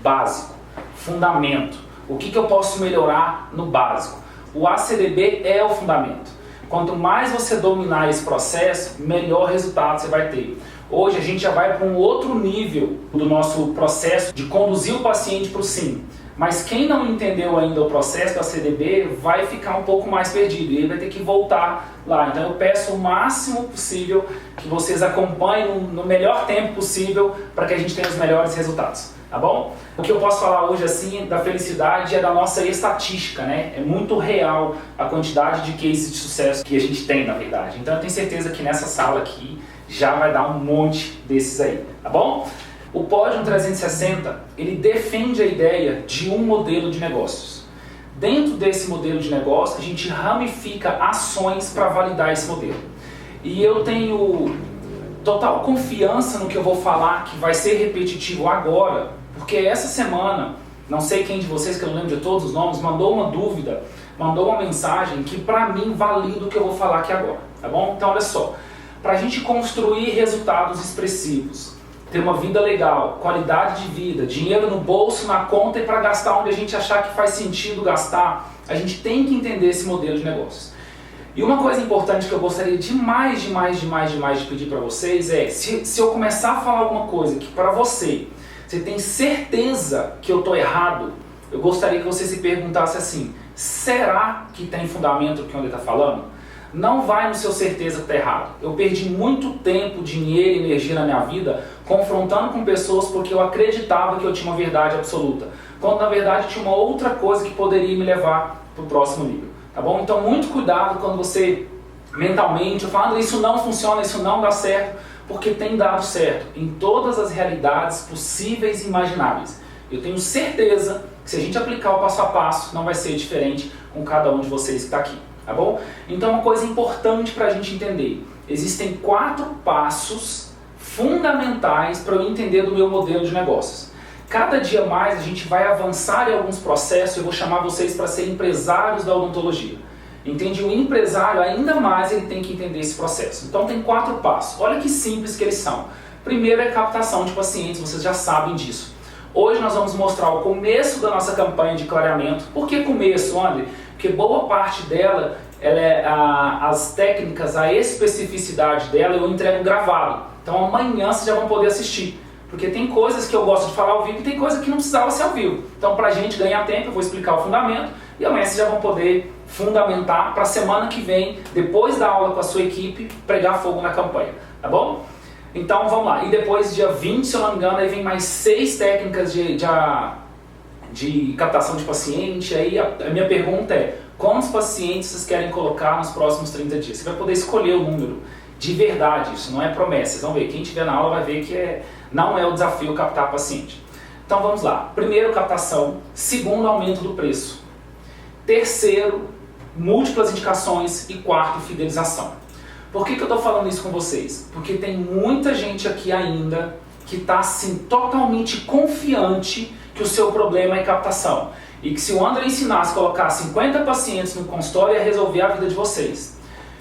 básico, fundamento. O que eu posso melhorar no básico? O ACDB é o fundamento. Quanto mais você dominar esse processo, melhor resultado você vai ter. Hoje a gente já vai para um outro nível do nosso processo de conduzir o paciente para o sim. Mas quem não entendeu ainda o processo do ACDB vai ficar um pouco mais perdido e ele vai ter que voltar lá. Então eu peço o máximo possível que vocês acompanhem no melhor tempo possível para que a gente tenha os melhores resultados, tá bom? O que eu posso falar hoje assim da felicidade é da nossa estatística, né? É muito real a quantidade de cases de sucesso que a gente tem, na verdade. Então eu tenho certeza que nessa sala aqui já vai dar um monte desses aí, tá bom? O Podium 360, ele defende a ideia de um modelo de negócios. Dentro desse modelo de negócio, a gente ramifica ações para validar esse modelo. E eu tenho total confiança no que eu vou falar, que vai ser repetitivo agora, porque essa semana, não sei quem de vocês, que eu não lembro de todos os nomes, mandou uma dúvida, mandou uma mensagem que para mim valida o que eu vou falar aqui agora, tá bom? Então olha só, para a gente construir resultados expressivos, ter uma vida legal, qualidade de vida, dinheiro no bolso, na conta e para gastar onde a gente achar que faz sentido gastar, a gente tem que entender esse modelo de negócios. E uma coisa importante que eu gostaria demais de pedir para vocês é, se eu começar a falar alguma coisa que para você tem certeza que eu estou errado, eu gostaria que você se perguntasse assim, será que tem fundamento o que ele está falando? Não vai no seu certeza que está errado. Eu perdi muito tempo, dinheiro e energia na minha vida confrontando com pessoas porque eu acreditava que eu tinha uma verdade absoluta, quando na verdade tinha uma outra coisa que poderia me levar para o próximo nível, tá bom? Então muito cuidado quando você mentalmente fala, isso não funciona, isso não dá certo, porque tem dado certo em todas as realidades possíveis e imagináveis. Eu tenho certeza que se a gente aplicar o passo a passo, não vai ser diferente com cada um de vocês que está aqui. Tá bom? Então uma coisa importante para a gente entender, existem 4 passos fundamentais para eu entender do meu modelo de negócios. Cada dia mais a gente vai avançar em alguns processos, eu vou chamar vocês para ser empresários da odontologia. Entende? O empresário ainda mais ele tem que entender esse processo. Então tem 4 passos, olha que simples que eles são. Primeiro é captação de pacientes, vocês já sabem disso. Hoje nós vamos mostrar o começo da nossa campanha de clareamento. Por que começo, André? Porque boa parte dela, as técnicas, a especificidade dela eu entrego gravado. Então amanhã vocês já vão poder assistir. Porque tem coisas que eu gosto de falar ao vivo e tem coisas que não precisava ser ao vivo. Então pra gente ganhar tempo eu vou explicar o fundamento e amanhã vocês já vão poder fundamentar para a semana que vem, depois da aula com a sua equipe, pregar fogo na campanha. Tá bom? Então vamos lá. E depois dia 20, se eu não me engano, aí vem mais 6 técnicas de captação de paciente. Aí a minha pergunta é, quantos pacientes vocês querem colocar nos próximos 30 dias? Você vai poder escolher o número de verdade, isso não é promessa. Vocês vão ver, quem estiver na aula vai ver que não é o desafio captar paciente. Então vamos lá. Primeiro, captação. Segundo, aumento do preço. Terceiro, múltiplas indicações. E quarto, fidelização. Por que eu estou falando isso com vocês? Porque tem muita gente aqui ainda que está assim, totalmente confiante que o seu problema é captação. E que se o André ensinasse a colocar 50 pacientes no consultório, ia resolver a vida de vocês.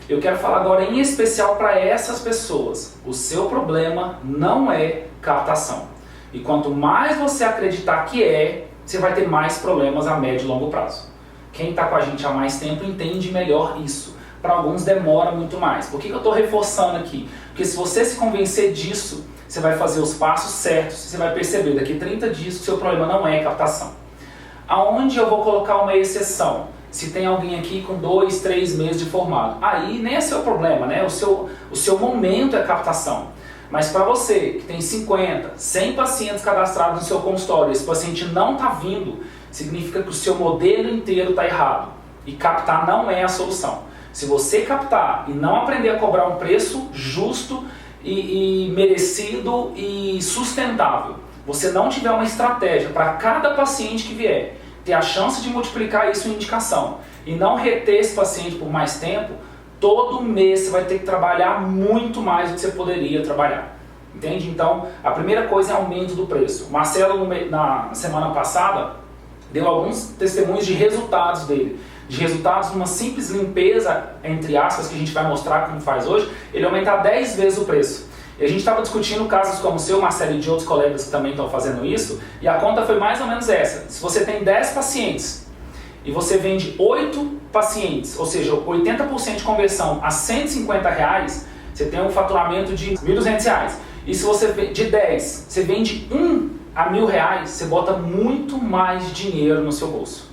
Eu quero falar agora em especial para essas pessoas. O seu problema não é captação. E quanto mais você acreditar que você vai ter mais problemas a médio e longo prazo. Quem está com a gente há mais tempo entende melhor isso. Para alguns demora muito mais. Por que eu estou reforçando aqui? Porque se você se convencer disso, você vai fazer os passos certos, você vai perceber daqui a 30 dias que o seu problema não é captação. Aonde eu vou colocar uma exceção? Se tem alguém aqui com 2, 3 meses de formado, aí nem é seu problema, né? O seu momento é captação. Mas para você que tem 50, 100 pacientes cadastrados no seu consultório, esse paciente não está vindo, significa que o seu modelo inteiro está errado. E captar não é a solução. Se você captar e não aprender a cobrar um preço justo e merecido e sustentável, você não tiver uma estratégia para cada paciente que vier, ter a chance de multiplicar isso em indicação e não reter esse paciente por mais tempo, todo mês você vai ter que trabalhar muito mais do que você poderia trabalhar. Entende? Então, a primeira coisa é aumento do preço. O Marcelo, na semana passada, deu alguns testemunhos de resultados dele. De resultados de uma simples limpeza, entre aspas, que a gente vai mostrar como faz hoje, ele aumentar 10 vezes o preço. E a gente estava discutindo casos como o seu, uma série de outros colegas que também estão fazendo isso, e a conta foi mais ou menos essa. Se você tem 10 pacientes e você vende 8 pacientes, ou seja, 80% de conversão a R$150, você tem um faturamento de R$1.200. E se você de 10, você vende 1 a R$1.000, você bota muito mais dinheiro no seu bolso.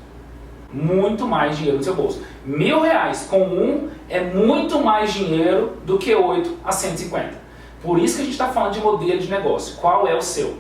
Muito mais dinheiro no seu bolso. R$1.000 com 1 é muito mais dinheiro do que 8 a 150. Por isso que a gente está falando de modelo de negócio. Qual é o seu?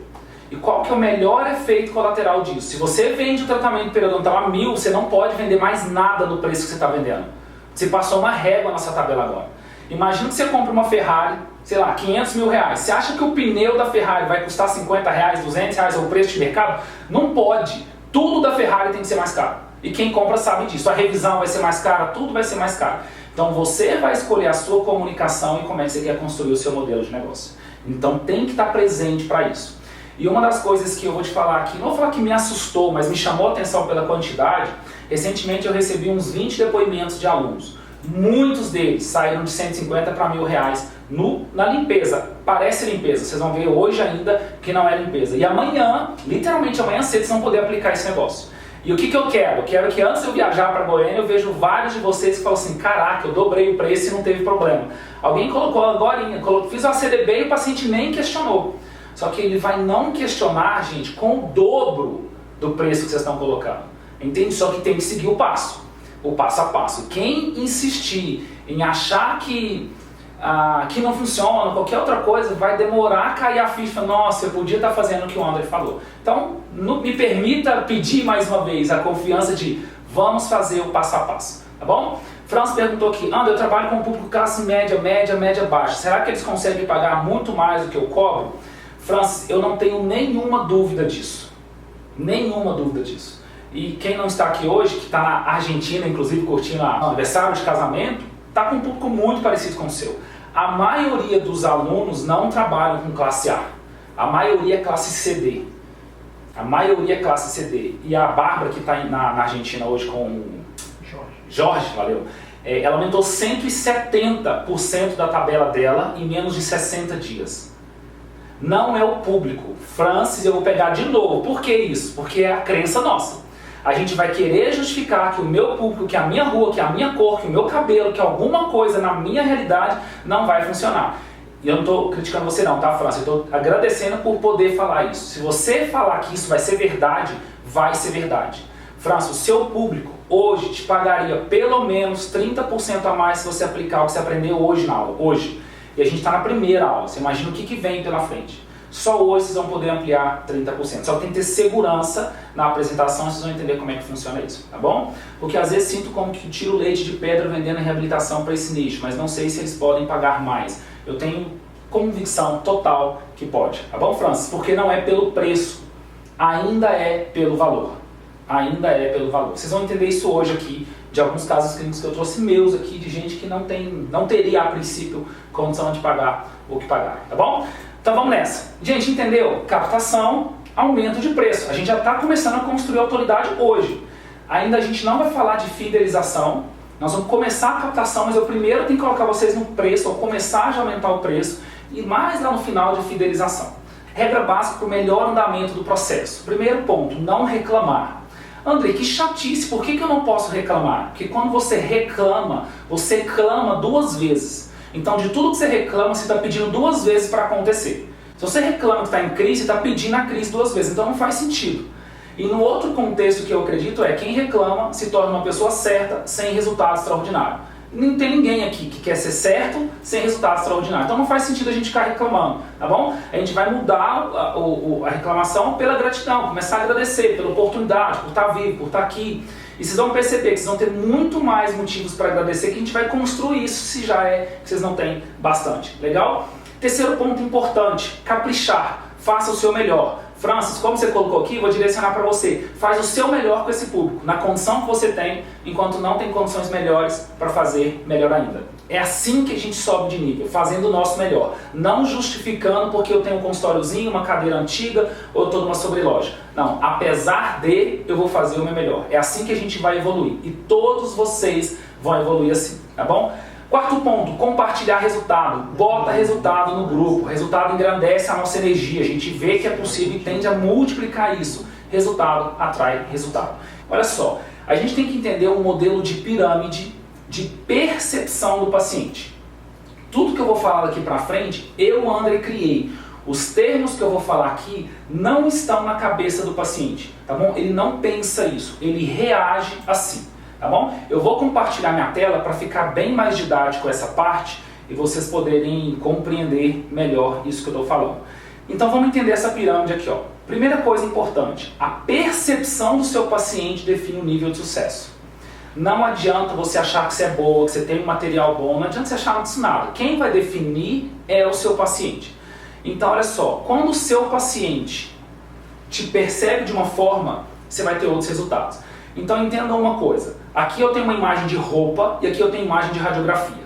E qual que é o melhor efeito colateral disso? Se você vende o tratamento periodontal a 1.000, você não pode vender mais nada no preço que você está vendendo. Você passou uma régua nessa tabela agora. Imagina que você compra uma Ferrari, sei lá, R$500 mil. Você acha que o pneu da Ferrari vai custar R$50, R$200, é o preço de mercado? Não pode. Tudo da Ferrari tem que ser mais caro. E quem compra sabe disso. A revisão vai ser mais cara, tudo vai ser mais caro. Então você vai escolher a sua comunicação e como é que você quer construir o seu modelo de negócio. Então tem que estar presente para isso. E uma das coisas que eu vou te falar aqui, não vou falar que me assustou, mas me chamou a atenção pela quantidade, recentemente eu recebi uns 20 depoimentos de alunos. Muitos deles saíram de 150 para R$1.000 na limpeza. Parece limpeza, vocês vão ver hoje ainda que não é limpeza. E amanhã, literalmente amanhã cedo, vocês vão poder aplicar esse negócio. E o que eu quero? Eu quero que antes de eu viajar para Goiânia, eu vejo vários de vocês que falam assim, caraca, eu dobrei o preço e não teve problema. Alguém colocou agorinha, fiz o ACDB e o paciente nem questionou. Só que ele vai não questionar, gente, com o dobro do preço que vocês estão colocando. Entende? Só que tem que seguir o passo a passo. Quem insistir em achar que não funciona, qualquer outra coisa, vai demorar a cair a ficha. Nossa, eu podia estar fazendo o que o André falou. Então, me permita pedir mais uma vez a confiança de vamos fazer o passo a passo, tá bom? Franz perguntou aqui, André, eu trabalho com um público classe média, baixa. Será que eles conseguem pagar muito mais do que eu cobro? Franz, eu não tenho nenhuma dúvida disso. Nenhuma dúvida disso. E quem não está aqui hoje, que está na Argentina, inclusive curtindo o aniversário de casamento, está com um público muito parecido com o seu. A maioria dos alunos não trabalham com classe A. A maioria é classe CD. A maioria é classe CD. E a Bárbara, que está na Argentina hoje com o Jorge, valeu. Ela aumentou 170% da tabela dela em menos de 60 dias. Não é o público. Francis, eu vou pegar de novo. Por que isso? Porque é a crença nossa. A gente vai querer justificar que o meu público, que a minha rua, que a minha cor, que o meu cabelo, que alguma coisa na minha realidade não vai funcionar. E eu não estou criticando você não, tá, França? Eu estou agradecendo por poder falar isso. Se você falar que isso vai ser verdade, vai ser verdade. França, o seu público hoje te pagaria pelo menos 30% a mais se você aplicar o que você aprendeu hoje na aula. Hoje. E a gente está na primeira aula. Você imagina o que vem pela frente. Só hoje vocês vão poder ampliar 30%. Só que tem que ter segurança na apresentação, vocês vão entender como é que funciona isso, tá bom? Porque às vezes sinto como que tiro leite de pedra vendendo reabilitação para esse nicho, mas não sei se eles podem pagar mais. Eu tenho convicção total que pode, tá bom, Francis? Porque não é pelo preço, ainda é pelo valor. Ainda é pelo valor. Vocês vão entender isso hoje aqui, de alguns casos clínicos que eu trouxe meus aqui, de gente que não teria a princípio condição de pagar o que pagar, tá bom? Então vamos nessa. Gente, entendeu? Captação, aumento de preço. A gente já está começando a construir autoridade hoje. Ainda a gente não vai falar de fidelização. Nós vamos começar a captação, mas eu primeiro tenho que colocar vocês no preço, ou começar a já aumentar o preço, e mais lá no final de fidelização. Regra básica para o melhor andamento do processo. Primeiro ponto, não reclamar. André, que chatice, por que eu não posso reclamar? Porque quando você reclama, você clama 2 vezes. Então, de tudo que você reclama, você está pedindo 2 vezes para acontecer. Se você reclama que está em crise, você está pedindo a crise 2 vezes. Então, não faz sentido. E no outro contexto que eu acredito é quem reclama se torna uma pessoa certa sem resultado extraordinário. Não tem ninguém aqui que quer ser certo sem resultado extraordinário. Então, não faz sentido a gente ficar reclamando, tá bom? A gente vai mudar a reclamação pela gratidão, começar a agradecer pela oportunidade, por estar vivo, por estar aqui. E vocês vão perceber que vocês vão ter muito mais motivos para agradecer, que a gente vai construir isso se já é que vocês não têm bastante. Legal? Terceiro ponto importante, caprichar. Faça o seu melhor. Francis, como você colocou aqui, vou direcionar para você. Faz o seu melhor com esse público, na condição que você tem, enquanto não tem condições melhores para fazer melhor ainda. É assim que a gente sobe de nível, fazendo o nosso melhor. Não justificando porque eu tenho um consultóriozinho, uma cadeira antiga ou toda uma sobreloja. Não, apesar de, eu vou fazer o meu melhor. É assim que a gente vai evoluir. E todos vocês vão evoluir assim, tá bom? Quarto ponto, compartilhar resultado. Bota resultado no grupo. Resultado engrandece a nossa energia. A gente vê que é possível e tende a multiplicar isso. Resultado atrai resultado. Olha só, a gente tem que entender um modelo de pirâmide de percepção do paciente. Tudo que eu vou falar daqui para frente, eu, André, criei. Os termos que eu vou falar aqui não estão na cabeça do paciente, tá bom? Ele não pensa isso, ele reage assim. Tá bom? Eu vou compartilhar minha tela para ficar bem mais didático essa parte e vocês poderem compreender melhor isso que eu estou falando. Então vamos entender essa pirâmide aqui, ó. Primeira coisa importante, a percepção do seu paciente define o nível de sucesso. Não adianta você achar que você é boa, que você tem um material bom, não adianta você achar disso nada. Quem vai definir é o seu paciente. Então olha só, quando o seu paciente te percebe de uma forma, você vai ter outros resultados. Então entendam uma coisa, aqui eu tenho uma imagem de roupa e aqui eu tenho imagem de radiografia.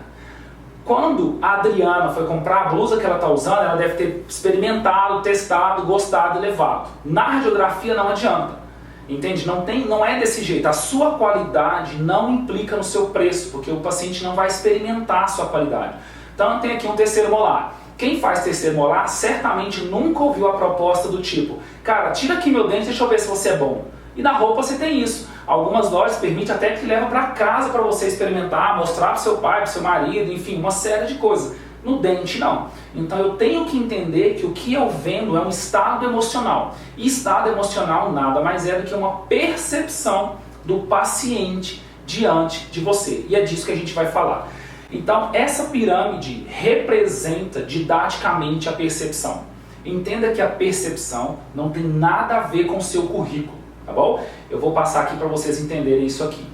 Quando a Adriana foi comprar a blusa que ela está usando, ela deve ter experimentado, testado, gostado e levado. Na radiografia não adianta, entende? Não é desse jeito, a sua qualidade não implica no seu preço, porque o paciente não vai experimentar a sua qualidade. Então tem aqui um terceiro molar. Quem faz terceiro molar certamente nunca ouviu a proposta do tipo, cara, tira aqui meu dente, deixa eu ver se você é bom. E na roupa você tem isso. Algumas lojas permitem até que leva para casa para você experimentar, mostrar para seu pai, para seu marido, enfim, uma série de coisas. No dente não. Então eu tenho que entender que o que eu vendo é um estado emocional. E estado emocional nada mais é do que uma percepção do paciente diante de você. E é disso que a gente vai falar. Então essa pirâmide representa didaticamente a percepção. Entenda que a percepção não tem nada a ver com o seu currículo. Tá bom? Eu vou passar aqui para vocês entenderem isso aqui.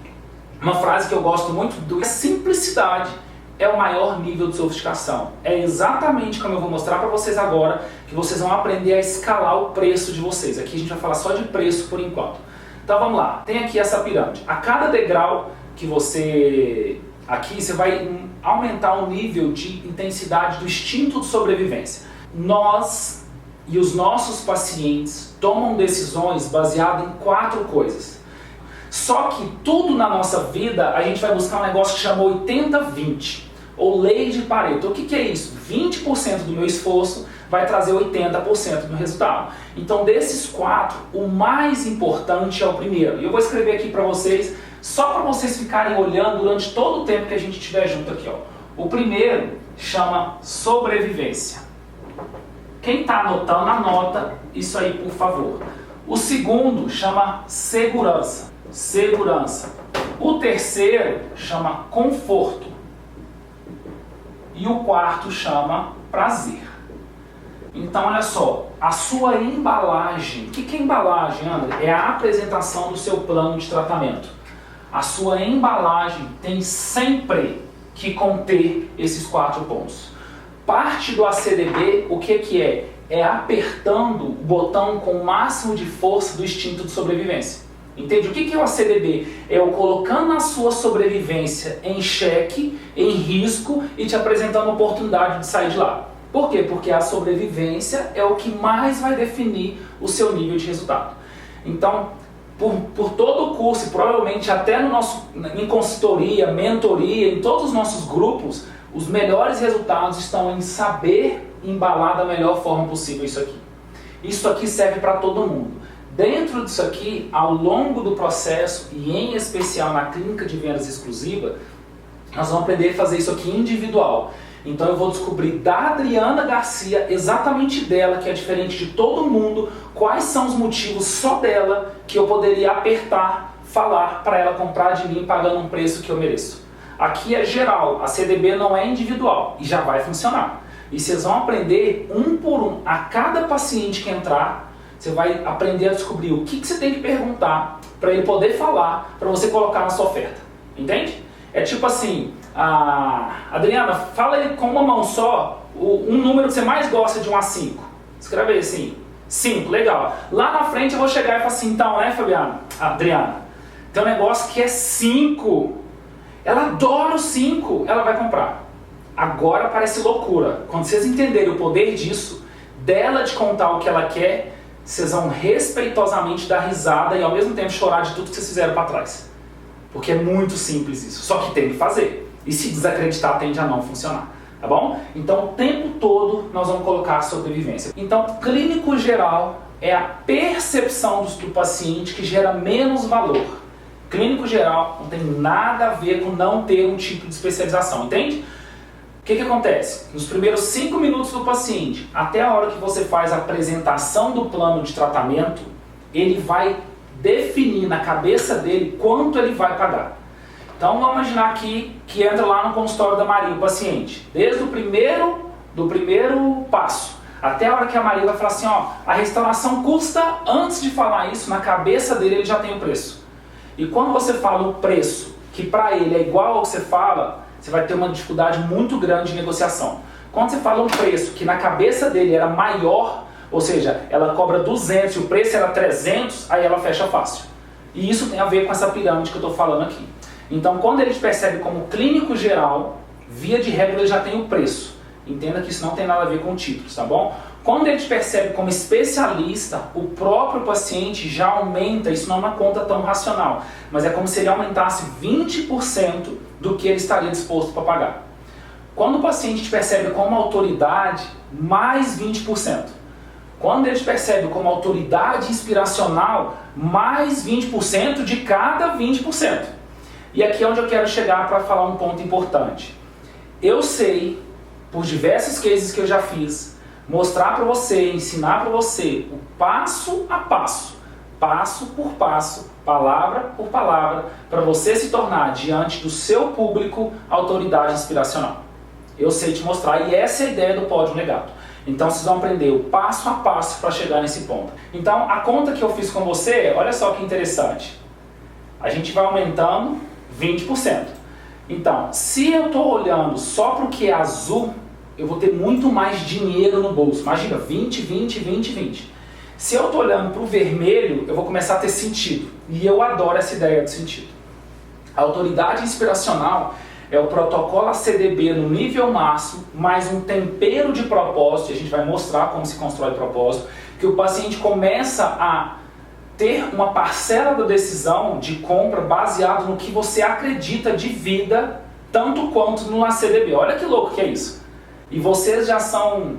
Uma frase que eu gosto muito do simplicidade é o maior nível de sofisticação. É exatamente como eu vou mostrar para vocês agora que vocês vão aprender a escalar o preço de vocês. Aqui a gente vai falar só de preço por enquanto. Então vamos lá, tem aqui essa pirâmide. A cada degrau que você... Aqui você vai aumentar o nível de intensidade do instinto de sobrevivência. Nós e os nossos pacientes tomam decisões baseadas em 4 coisas. Só que tudo na nossa vida a gente vai buscar um negócio que chama 80-20, ou lei de Pareto. O que é isso? 20% do meu esforço vai trazer 80% do resultado. Então desses 4, o mais importante é o primeiro. E eu vou escrever aqui para vocês, só para vocês ficarem olhando durante todo o tempo que a gente estiver junto aqui. Ó. O primeiro chama sobrevivência. Quem está anotando, anota isso aí, por favor. O segundo chama segurança. Segurança. O terceiro chama conforto. E o quarto chama prazer. Então, olha só, a sua embalagem. O que é embalagem, André? É a apresentação do seu plano de tratamento. A sua embalagem tem sempre que conter esses 4 pontos. Parte do ACDB, o que é? É apertando o botão com o máximo de força do instinto de sobrevivência. Entende? O que é o ACDB? É eu colocando a sua sobrevivência em xeque, em risco e te apresentando a oportunidade de sair de lá. Por quê? Porque a sobrevivência é o que mais vai definir o seu nível de resultado. Então, por todo o curso, e provavelmente até em consultoria, mentoria, em todos os nossos grupos, os melhores resultados estão em saber embalar da melhor forma possível isso aqui. Isso aqui serve para todo mundo. Dentro disso aqui, ao longo do processo, e em especial na clínica de vendas exclusiva, nós vamos aprender a fazer isso aqui individual. Então eu vou descobrir da Adriana Garcia, exatamente dela, que é diferente de todo mundo, quais são os motivos só dela que eu poderia apertar, falar para ela comprar de mim pagando um preço que eu mereço. Aqui é geral, a CDB não é individual e já vai funcionar. E vocês vão aprender um por um, a cada paciente que entrar, você vai aprender a descobrir o que você tem que perguntar para ele poder falar, para você colocar na sua oferta. Entende? É tipo assim, Adriana, fala aí com uma mão só um número que você mais gosta de 1 a 5. Escreve aí assim, 5, legal. Lá na frente eu vou chegar e falar assim, então, né, Adriana, tem um negócio que é 5. Ela adora o 5, ela vai comprar. Agora parece loucura. Quando vocês entenderem o poder disso, dela de contar o que ela quer, vocês vão respeitosamente dar risada e ao mesmo tempo chorar de tudo que vocês fizeram para trás. Porque é muito simples isso, só que tem que fazer. E se desacreditar, tende a não funcionar. Tá bom? Então, o tempo todo nós vamos colocar a sobrevivência. Então, clínico geral é a percepção do paciente que gera menos valor. Clínico geral não tem nada a ver com não ter um tipo de especialização, entende? O que acontece? Nos primeiros 5 minutos do paciente, até a hora que você faz a apresentação do plano de tratamento, ele vai definir na cabeça dele quanto ele vai pagar. Então vamos imaginar aqui que entra lá no consultório da Maria, o paciente, desde o primeiro passo, até a hora que a Maria vai falar assim, ó, a restauração custa, antes de falar isso, na cabeça dele ele já tem o preço. E quando você fala o preço, que para ele é igual ao que você fala, você vai ter uma dificuldade muito grande de negociação. Quando você fala um preço que na cabeça dele era maior, ou seja, ela cobra 200 e o preço era 300, aí ela fecha fácil. E isso tem a ver com essa pirâmide que eu estou falando aqui. Então, quando ele te percebe como clínico geral, via de regra ele já tem o preço. Entenda que isso não tem nada a ver com títulos, tá bom? Quando ele te percebe como especialista, o próprio paciente já aumenta, isso não é uma conta tão racional, mas é como se ele aumentasse 20% do que ele estaria disposto para pagar. Quando o paciente te percebe como autoridade, mais 20%. Quando ele te percebe como autoridade inspiracional, mais 20% de cada 20%. E aqui é onde eu quero chegar para falar um ponto importante. Eu sei, por diversos cases que eu já fiz, mostrar para você, ensinar para você o passo a passo, passo por passo, palavra por palavra, para você se tornar, diante do seu público, autoridade inspiracional. Eu sei te mostrar e essa é a ideia do Pódio Legado. Então vocês vão aprender o passo a passo para chegar nesse ponto. Então a conta que eu fiz com você, olha só que interessante. A gente vai aumentando 20%. Então, se eu estou olhando só para o que é azul, eu vou ter muito mais dinheiro no bolso. Imagina, 20, 20, 20, 20. Se eu estou olhando para o vermelho, eu vou começar a ter sentido. E eu adoro essa ideia de sentido. A autoridade inspiracional é o protocolo ACDB no nível máximo, mais um tempero de propósito, e a gente vai mostrar como se constrói propósito, que o paciente começa a ter uma parcela da decisão de compra baseado no que você acredita de vida, tanto quanto no ACDB. Olha que louco que é isso. E vocês já são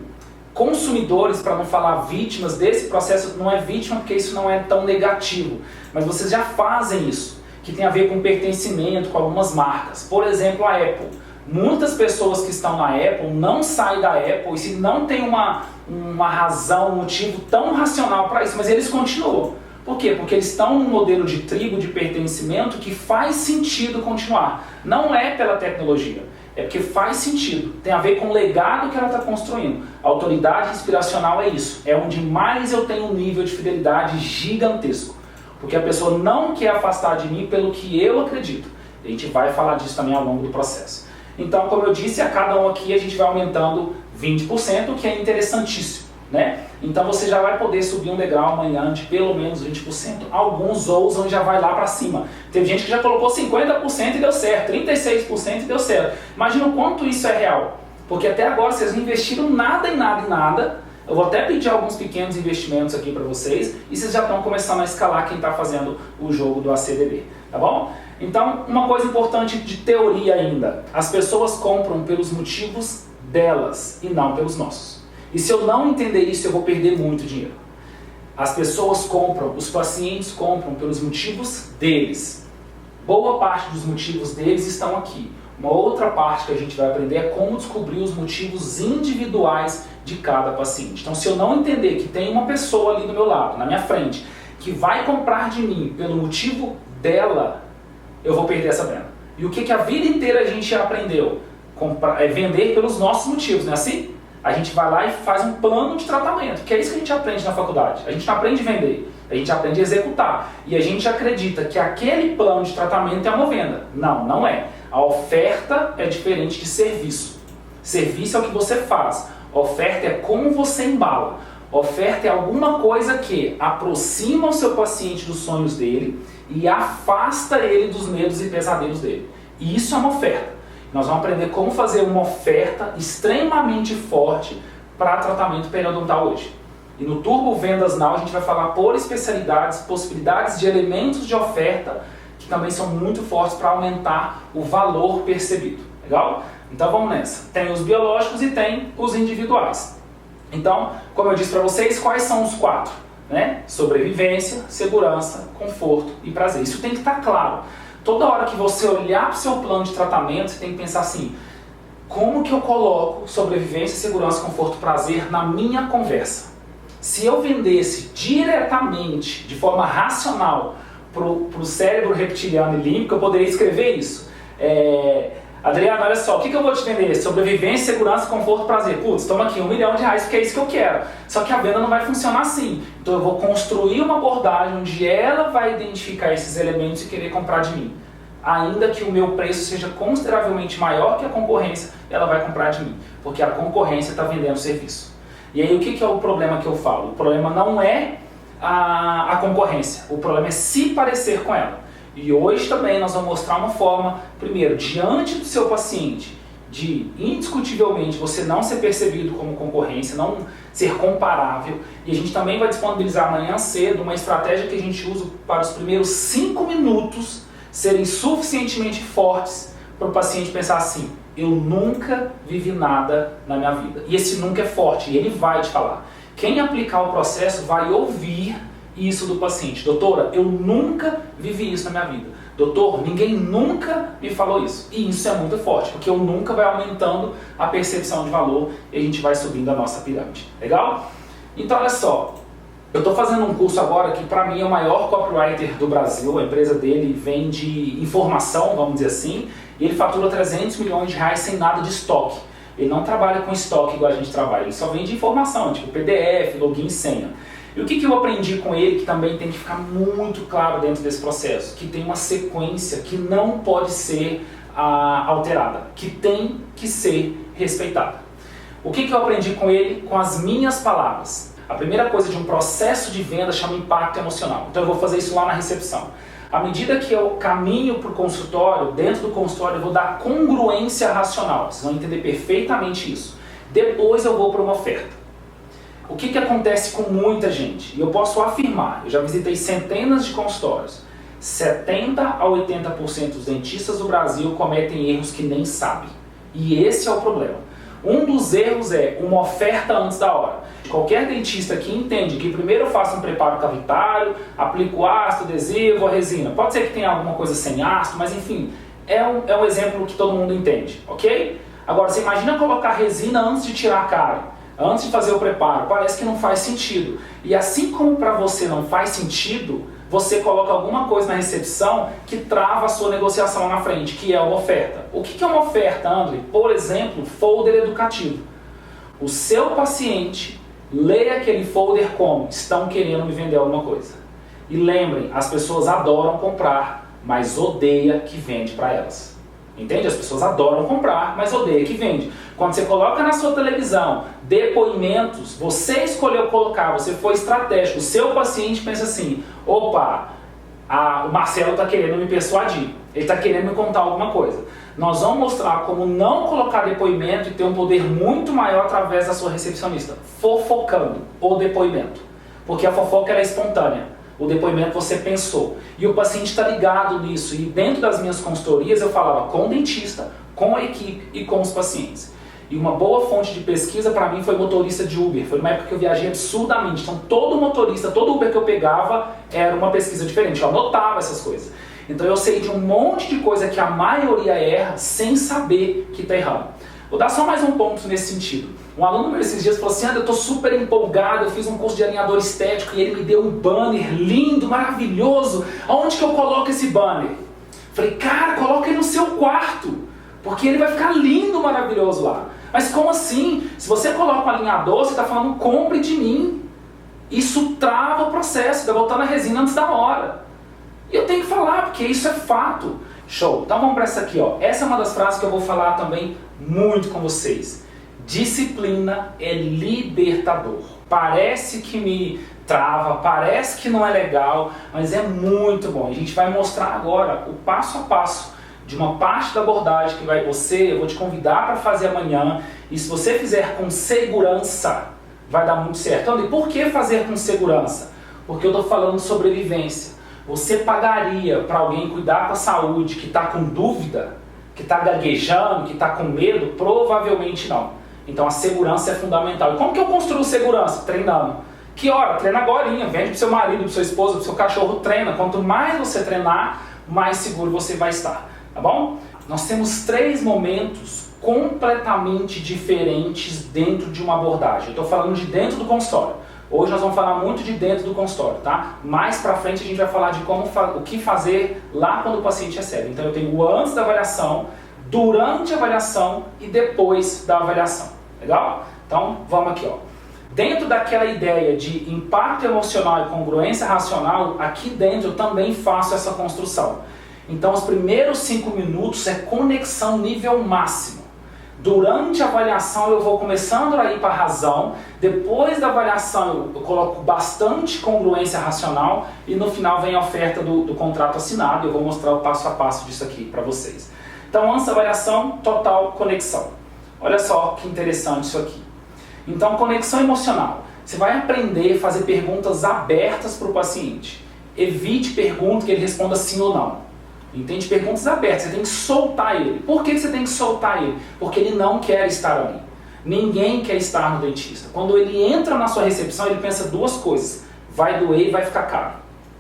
consumidores, para não falar vítimas desse processo. Não é vítima porque isso não é tão negativo, mas vocês já fazem isso, que tem a ver com pertencimento, com algumas marcas. Por exemplo, a Apple. Muitas pessoas que estão na Apple não saem da Apple, e se não tem uma razão, um motivo tão racional para isso, mas eles continuam. Por quê? Porque eles estão num modelo de tribo, de pertencimento, que faz sentido continuar. Não é pela tecnologia, é porque faz sentido. Tem a ver com o legado que ela está construindo. A autoridade inspiracional é isso. É onde mais eu tenho um nível de fidelidade gigantesco. Porque a pessoa não quer afastar de mim pelo que eu acredito. A gente vai falar disso também ao longo do processo. Então, como eu disse, a cada um aqui a gente vai aumentando 20%, o que é interessantíssimo, né? Então você já vai poder subir um degrau amanhã de pelo menos 20%. Alguns ousam e já vai lá para cima. Teve gente que já colocou 50% e deu certo, 36% e deu certo. Imagina o quanto isso é real. Porque até agora vocês não investiram nada em nada em nada. Eu vou até pedir alguns pequenos investimentos aqui para vocês e vocês já estão começando a escalar quem está fazendo o jogo do ACDB, tá bom? Então, uma coisa importante de teoria ainda. As pessoas compram pelos motivos delas e não pelos nossos. E se eu não entender isso, eu vou perder muito dinheiro. As pessoas compram, os pacientes compram pelos motivos deles. Boa parte dos motivos deles estão aqui. Uma outra parte que a gente vai aprender é como descobrir os motivos individuais de cada paciente. Então, se eu não entender que tem uma pessoa ali do meu lado, na minha frente, que vai comprar de mim pelo motivo dela, eu vou perder essa venda. E o que a vida inteira a gente aprendeu? Vender pelos nossos motivos, não é assim? A gente vai lá e faz um plano de tratamento, que é isso que a gente aprende na faculdade. A gente não aprende a vender, a gente aprende a executar. E a gente acredita que aquele plano de tratamento é uma venda. Não, não é. A oferta é diferente de serviço. Serviço é o que você faz. A oferta é como você embala. A oferta é alguma coisa que aproxima o seu paciente dos sonhos dele e afasta ele dos medos e pesadelos dele. E isso é uma oferta. Nós vamos aprender como fazer uma oferta extremamente forte para tratamento periodontal hoje. E no Turbo Vendas Now a gente vai falar por especialidades, possibilidades de elementos de oferta que também são muito fortes para aumentar o valor percebido. Legal? Então vamos nessa. Tem os biológicos e tem os individuais. Então, como eu disse para vocês, quais são os 4? Né? Sobrevivência, segurança, conforto e prazer. Isso tem que estar claro. Toda hora que você olhar para o seu plano de tratamento, você tem que pensar assim, como que eu coloco sobrevivência, segurança, conforto e prazer na minha conversa? Se eu vendesse diretamente, de forma racional, para o cérebro reptiliano e límbico, eu poderia escrever isso. Adriano, olha só, o que eu vou te vender? Sobrevivência, segurança, conforto, prazer. Putz, toma aqui R$1 milhão, porque é isso que eu quero. Só que a venda não vai funcionar assim. Então eu vou construir uma abordagem onde ela vai identificar esses elementos e querer comprar de mim. Ainda que o meu preço seja consideravelmente maior que a concorrência, ela vai comprar de mim. Porque a concorrência está vendendo serviço. E aí o que é o problema que eu falo? O problema não é a concorrência. O problema é se parecer com ela. E hoje também nós vamos mostrar uma forma, primeiro, diante do seu paciente, de indiscutivelmente você não ser percebido como concorrência, não ser comparável. E a gente também vai disponibilizar amanhã cedo uma estratégia que a gente usa para os primeiros 5 minutos serem suficientemente fortes para o paciente pensar assim, eu nunca vivi nada na minha vida. E esse nunca é forte, e ele vai te falar. Quem aplicar o processo vai ouvir isso do paciente. Doutora, eu nunca vivi isso na minha vida. Doutor, ninguém nunca me falou isso. E isso é muito forte, porque o nunca vai aumentando a percepção de valor e a gente vai subindo a nossa pirâmide. Legal? Então, olha só. Eu estou fazendo um curso agora que para mim é o maior copywriter do Brasil. A empresa dele vende informação, vamos dizer assim, e ele fatura R$300 milhões sem nada de estoque. Ele não trabalha com estoque igual a gente trabalha, ele só vende informação, tipo PDF, login e senha. E o que eu aprendi com ele, que também tem que ficar muito claro dentro desse processo? Que tem uma sequência que não pode ser alterada, que tem que ser respeitada. O que eu aprendi com ele? Com as minhas palavras. A primeira coisa de um processo de venda chama impacto emocional. Então eu vou fazer isso lá na recepção. À medida que eu caminho para o consultório, dentro do consultório eu vou dar congruência racional. Vocês vão entender perfeitamente isso. Depois eu vou para uma oferta. O que acontece com muita gente? E eu posso afirmar, eu já visitei centenas de consultórios. 70 a 80% dos dentistas do Brasil cometem erros que nem sabem. E esse é o problema. Um dos erros é uma oferta antes da hora. Qualquer dentista que entende que primeiro eu faço um preparo cavitário, aplico ácido, adesivo, a resina. Pode ser que tenha alguma coisa sem ácido, mas enfim, é um exemplo que todo mundo entende, ok? Agora, você imagina colocar resina antes de tirar a cárie, antes de fazer o preparo, parece que não faz sentido. E assim como para você não faz sentido, você coloca alguma coisa na recepção que trava a sua negociação lá na frente, que é uma oferta. O que é uma oferta, André? Por exemplo, folder educativo. O seu paciente lê aquele folder como estão querendo me vender alguma coisa. E lembrem, as pessoas adoram comprar, mas odeia que vende para elas. Entende? As pessoas adoram comprar, mas odeia que vende. Quando você coloca na sua televisão depoimentos, você escolheu colocar, você foi estratégico, o seu paciente pensa assim, opa, o Marcelo está querendo me persuadir, ele está querendo me contar alguma coisa. Nós vamos mostrar como não colocar depoimento e ter um poder muito maior através da sua recepcionista, fofocando o depoimento. Porque a fofoca ela é espontânea. O depoimento você pensou. E o paciente está ligado nisso. E dentro das minhas consultorias eu falava com o dentista, com a equipe e com os pacientes. E uma boa fonte de pesquisa para mim foi motorista de Uber. Foi numa época que eu viajei absurdamente. Então todo motorista, todo Uber que eu pegava era uma pesquisa diferente. Eu anotava essas coisas. Então eu sei de um monte de coisa que a maioria erra sem saber que está errando. Vou dar só mais um ponto nesse sentido. Um aluno meu esses dias falou assim, eu estou super empolgado, eu fiz um curso de alinhador estético e ele me deu um banner lindo, maravilhoso. Aonde que eu coloco esse banner? Falei, cara, coloca ele no seu quarto, porque ele vai ficar lindo, maravilhoso lá. Mas como assim? Se você coloca um alinhador, você está falando, compre de mim. Isso trava o processo, vai botar na resina antes da hora. E eu tenho que falar, porque isso é fato. Show. Então vamos para essa aqui, ó. Essa é uma das frases que eu vou falar também muito com vocês. Disciplina é libertador. Parece que me trava, parece que não é legal, mas é muito bom. A gente vai mostrar agora o passo a passo de uma parte da abordagem que eu vou te convidar para fazer amanhã. E se você fizer com segurança, vai dar muito certo. Então, por que fazer com segurança? Porque eu estou falando de sobrevivência. Você pagaria para alguém cuidar da saúde que está com dúvida? que está gaguejando, que está com medo? Provavelmente não. Então a segurança é fundamental. E como que eu construo segurança? Treinando. Que hora? Treina agorinha, vende pro seu marido, pro seu esposo, pro seu cachorro, treina. Quanto mais você treinar, mais seguro você vai estar, tá bom? Nós temos 3 momentos completamente diferentes dentro de uma abordagem. Eu estou falando de dentro do consultório. Hoje nós vamos falar muito de dentro do consultório, tá? Mais pra frente a gente vai falar de o que fazer lá quando o paciente recebe. Então eu tenho o antes da avaliação, durante a avaliação e depois da avaliação. Legal? Então vamos aqui, ó. Dentro daquela ideia de impacto emocional e congruência racional, aqui dentro eu também faço essa construção. Então os primeiros 5 minutos é conexão nível máximo. Durante a avaliação eu vou começando a ir para a razão, depois da avaliação eu coloco bastante congruência racional e no final vem a oferta do contrato assinado e eu vou mostrar o passo a passo disso aqui para vocês. Então antes da avaliação, total conexão. Olha só que interessante isso aqui. Então conexão emocional. Você vai aprender a fazer perguntas abertas para o paciente. Evite perguntas que ele responda sim ou não. Entende? Perguntas abertas, você tem que soltar ele. Por que você tem que soltar ele? Porque ele não quer estar ali. Ninguém quer estar no dentista. Quando ele entra na sua recepção, ele pensa 2 coisas. Vai doer e vai ficar caro.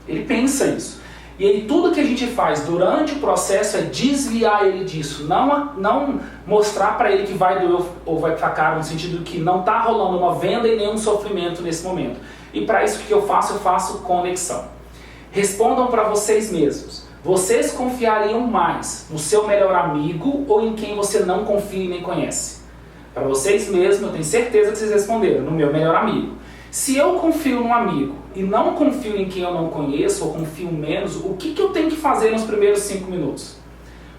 Ele pensa isso. E aí tudo que a gente faz durante o processo é desviar ele disso. Não mostrar para ele que vai doer ou vai ficar caro, no sentido que não está rolando uma venda e nenhum sofrimento nesse momento. E para isso o que eu faço? Eu faço conexão. Respondam para vocês mesmos. Vocês confiariam mais no seu melhor amigo ou em quem você não confia e nem conhece? Para vocês mesmos, eu tenho certeza que vocês responderam, no meu melhor amigo. Se eu confio num amigo e não confio em quem eu não conheço ou confio menos, o que eu tenho que fazer nos primeiros 5 minutos?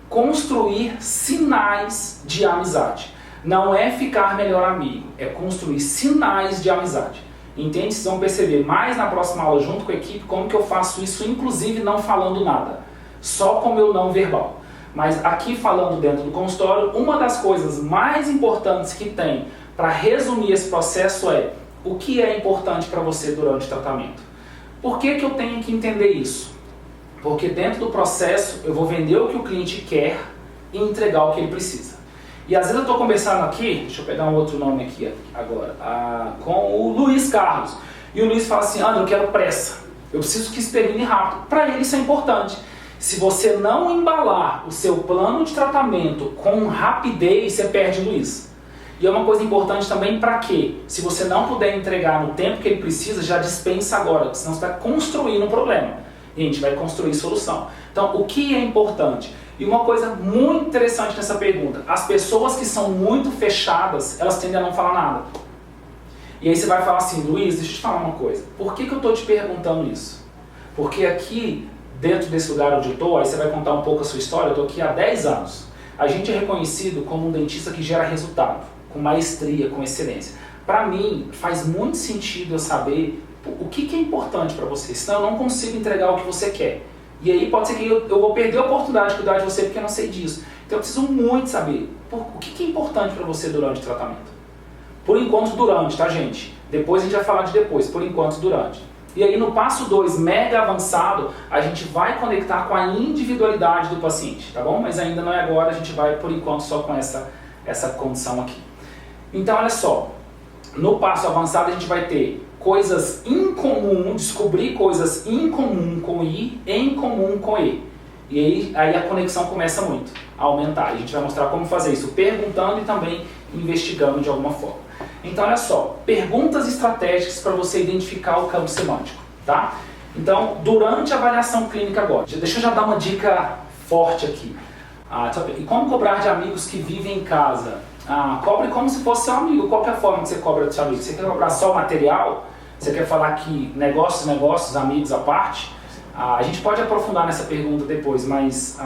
Construir sinais de amizade. Não é ficar melhor amigo, é construir sinais de amizade. Entende? Vocês vão perceber mais na próxima aula junto com a equipe como que eu faço isso, inclusive não falando nada. Só com o meu não verbal. Mas aqui falando dentro do consultório, uma das coisas mais importantes que tem para resumir esse processo é o que é importante para você durante o tratamento. Por que eu tenho que entender isso? Porque dentro do processo eu vou vender o que o cliente quer e entregar o que ele precisa. E às vezes eu estou conversando aqui, deixa eu pegar um outro nome aqui agora, com o Luiz Carlos. E o Luiz fala assim, André, eu quero pressa. Eu preciso que isso termine rápido. Para ele isso é importante. Se você não embalar o seu plano de tratamento com rapidez, você perde o Luiz. E é uma coisa importante também para quê? Se você não puder entregar no tempo que ele precisa, já dispensa agora, senão você está construindo um problema. E a gente vai construir solução. Então, o que é importante? E uma coisa muito interessante nessa pergunta, as pessoas que são muito fechadas, elas tendem a não falar nada. E aí você vai falar assim, Luiz, deixa eu te falar uma coisa, por que eu estou te perguntando isso? Porque aqui, dentro desse lugar onde eu estou, aí você vai contar um pouco a sua história, eu estou aqui há 10 anos. A gente é reconhecido como um dentista que gera resultado, com maestria, com excelência. Para mim, faz muito sentido eu saber o que é importante para você, senão eu não consigo entregar o que você quer. E aí pode ser que eu vou perder a oportunidade de cuidar de você porque eu não sei disso. Então eu preciso muito saber o que é importante para você durante o tratamento. Por enquanto durante, tá gente? Depois a gente vai falar de depois, por enquanto durante. E aí no passo 2, mega avançado, a gente vai conectar com a individualidade do paciente, tá bom? Mas ainda não é agora, a gente vai por enquanto só com essa condição aqui. Então olha só, no passo avançado a gente vai ter coisas em comum, descobrir coisas em comum com I, em comum com E. E aí a conexão começa muito a aumentar. A gente vai mostrar como fazer isso, perguntando e também investigando de alguma forma. Então olha só, perguntas estratégicas para você identificar o campo semântico, tá? Então, durante a avaliação clínica agora, deixa eu já dar uma dica forte aqui. E como cobrar de amigos que vivem em casa? Cobre como se fosse seu amigo. Qual que é a forma que você cobra do seu amigo? Você quer cobrar só o material? Você quer falar que negócios, amigos à parte? A gente pode aprofundar nessa pergunta depois, mas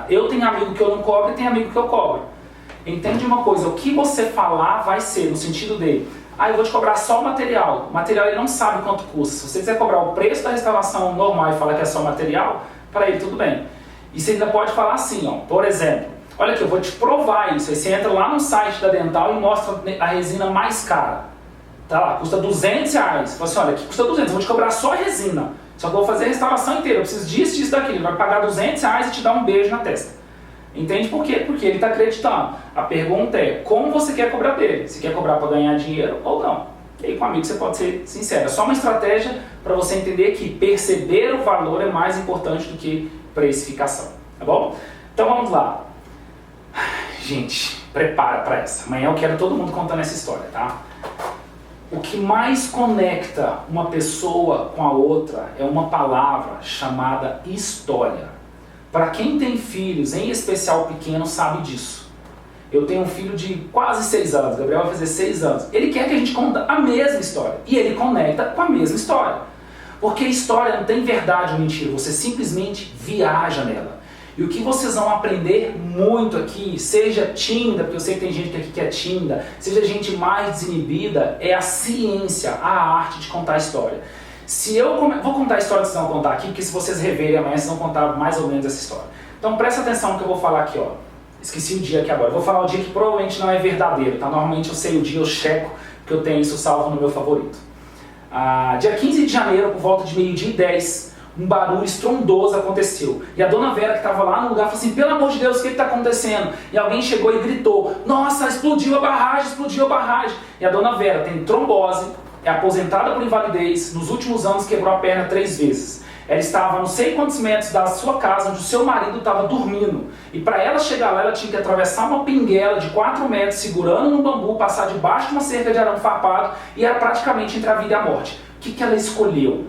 eu tenho amigo que eu não cobro e tenho amigo que eu cobro. Entende uma coisa, o que você falar vai ser no sentido de eu vou te cobrar só o material. O material ele não sabe quanto custa. Se você quiser cobrar o preço da restauração normal e falar que é só material, para ele tudo bem. E você ainda pode falar assim, ó, por exemplo, olha aqui, eu vou te provar isso. Aí você entra lá no site da Dental e mostra a resina mais cara. Tá lá, custa R$200. Fala assim, olha, aqui custa 200, eu vou te cobrar só a resina. Só que eu vou fazer a restauração inteira, eu preciso disso, daquilo. Ele vai pagar R$200 e te dar um beijo na testa. Entende por quê? Porque ele está acreditando. A pergunta é, como você quer cobrar dele? Você quer cobrar para ganhar dinheiro ou não? E aí com o amigo você pode ser sincero. É só uma estratégia para você entender que perceber o valor é mais importante do que precificação. Tá bom? Então vamos lá. Gente, prepara para essa. Amanhã eu quero todo mundo contando essa história, tá? O que mais conecta uma pessoa com a outra é uma palavra chamada história. Para quem tem filhos, em especial pequeno, sabe disso. Eu tenho um filho de quase 6 anos, Gabriel vai fazer 6 anos. Ele quer que a gente conte a mesma história. E ele conecta com a mesma história. Porque história não tem verdade ou mentira, você simplesmente viaja nela. E o que vocês vão aprender muito aqui, seja tímida, porque eu sei que tem gente aqui que é tímida, seja gente mais desinibida, é a ciência, a arte de contar a história. Se eu vou contar a história que vocês vão contar aqui, porque se vocês reverem amanhã, vocês vão contar mais ou menos essa história. Então presta atenção no que eu vou falar aqui, ó. Esqueci o dia aqui agora. Eu vou falar o dia que provavelmente não é verdadeiro, tá? Normalmente eu sei o dia, eu checo, porque eu tenho isso salvo no meu favorito. Dia 15 de janeiro, por volta de 12h10, um barulho estrondoso aconteceu. E a dona Vera, que estava lá no lugar, falou assim, pelo amor de Deus, o que está acontecendo? E alguém chegou e gritou, nossa, explodiu a barragem, explodiu a barragem. E a dona Vera tem trombose, é aposentada por invalidez, nos últimos anos quebrou a perna 3 vezes. Ela estava a não sei quantos metros da sua casa, onde o seu marido estava dormindo. E para ela chegar lá, ela tinha que atravessar uma pinguela de 4 metros, segurando no bambu, passar debaixo de uma cerca de arame farpado, e era praticamente entre a vida e a morte. O que ela escolheu?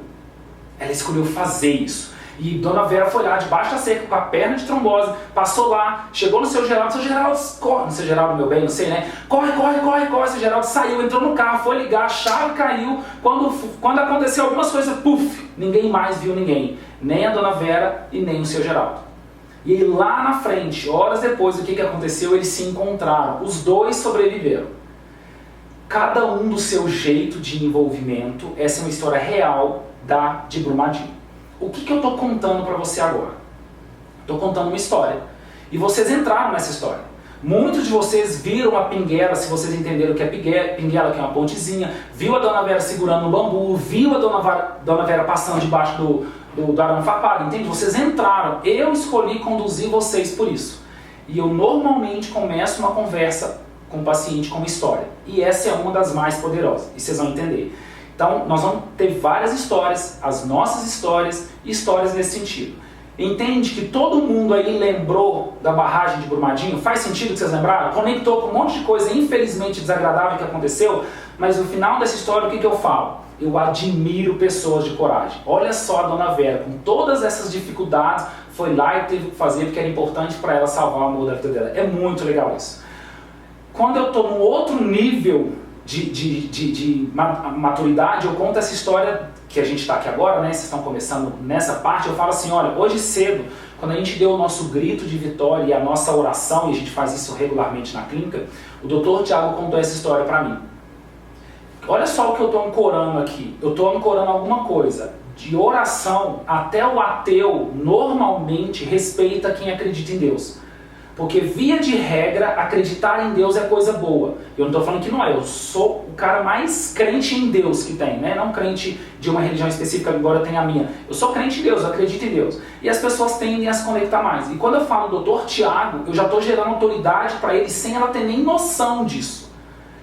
Ela escolheu fazer isso. E Dona Vera foi lá debaixo da cerca com a perna de trombose, passou lá, chegou no seu Geraldo, corre, no seu Geraldo, meu bem, não sei, né? Corre, seu Geraldo saiu, entrou no carro, foi ligar, a chave caiu, quando aconteceu algumas coisas, puf, ninguém mais viu ninguém, nem a Dona Vera e nem o seu Geraldo. E aí lá na frente, horas depois, o que aconteceu? Eles se encontraram, os dois sobreviveram. Cada um do seu jeito de envolvimento, essa é uma história real de Brumadinho. O que eu estou contando para você agora? Estou contando uma história. E vocês entraram nessa história. Muitos de vocês viram a pinguela, se vocês entenderam o que é pinguela, que é uma pontezinha, viu a Dona Vera segurando no bambu, viu a Dona Vera passando debaixo do arame farpado, entende? Vocês entraram. Eu escolhi conduzir vocês por isso. E eu normalmente começo uma conversa com o paciente com uma história. E essa é uma das mais poderosas. E vocês vão entender. Então, nós vamos ter várias histórias, as nossas histórias e histórias nesse sentido. Entende que todo mundo aí lembrou da barragem de Brumadinho? Faz sentido que vocês lembraram? Conectou com um monte de coisa infelizmente desagradável que aconteceu, mas no final dessa história o que eu falo? Eu admiro pessoas de coragem. Olha só a Dona Vera, com todas essas dificuldades, foi lá e teve que fazer porque era importante para ela salvar o amor da vida dela. É muito legal isso. Quando eu estou num outro nível de maturidade, eu conto essa história que a gente está aqui agora, né? Vocês estão começando nessa parte, eu falo assim, olha, hoje cedo, quando a gente deu o nosso grito de vitória e a nossa oração, e a gente faz isso regularmente na clínica, o Dr. Tiago contou essa história para mim. Olha só o que eu estou ancorando aqui, eu estou ancorando alguma coisa. De oração, até o ateu normalmente respeita quem acredita em Deus. Porque, via de regra, acreditar em Deus é coisa boa. Eu não estou falando que não é, eu sou o cara mais crente em Deus que tem, né? Não crente de uma religião específica, embora eu tenha a minha. Eu sou crente em Deus, eu acredito em Deus. E as pessoas tendem a se conectar mais. E quando eu falo Dr. Tiago, eu já estou gerando autoridade para ele sem ela ter nem noção disso.